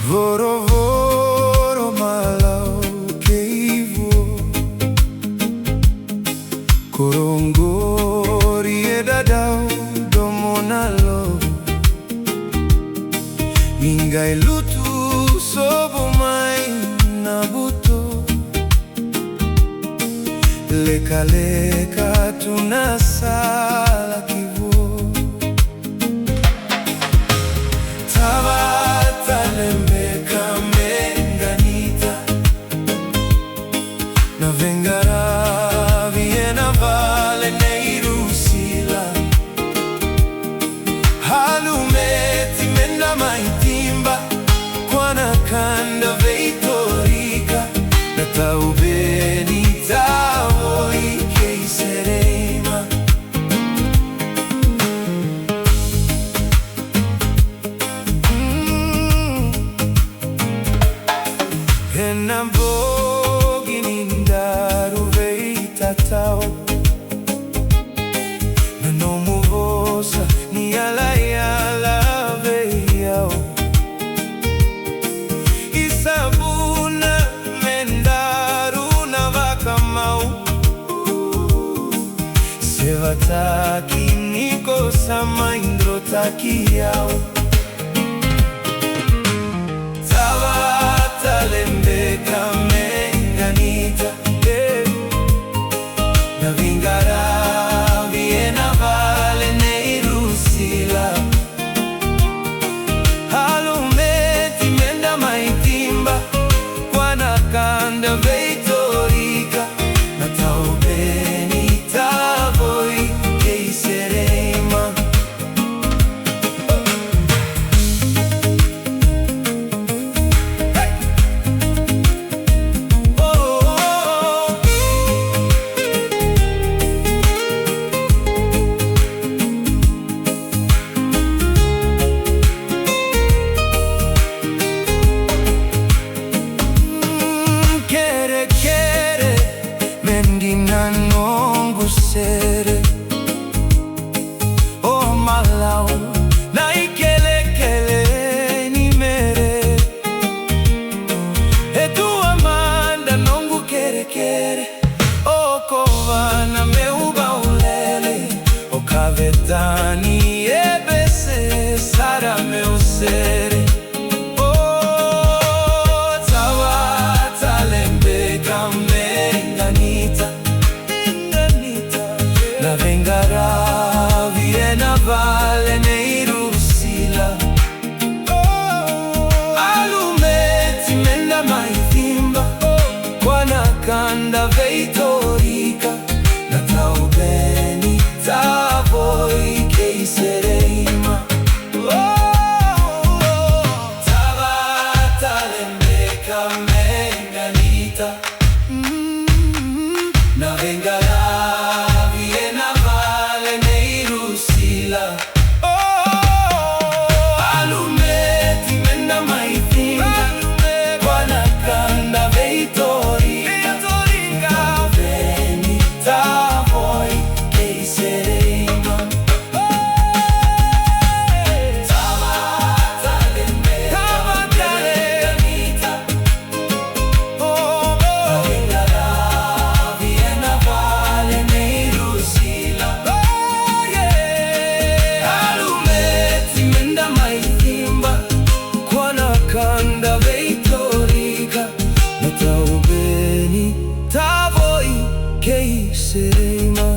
Voro voro malau keivo Korongori edadau domonalo Mingai lutu sobo mai nabuto Leka leka tunasala kivu Tabata lembeka menganita Na vengara viena vale neirusila Halumeti menda maitimba Kwana kanda veitorika Na taubeni tavoi keiserema Enambogi nindaru veitatao Na nomu vosa ni ala yala veiao Isabuna mendaru na vakamau Sevataki niko sama indrotaki yao Lembeka menganita Na vingara viena vale neirusila Halumeti menda maitimba Kwana kanda veitorika Na taubeni tavoi keiserema Oh malau na ikele ni mere E tua manda nongu kere Oh kovana meuba ulele O kavetani ebese sara meusere Oh tawata lembeka menganita Na vengara viena vale neirusila Alumeti menda maitimba Kwana kanda veitorika Na taubeni tavoi keiserema Tavata lembeka menganita Na vengara Kanda veitorika Na taubeni tavoi keiserema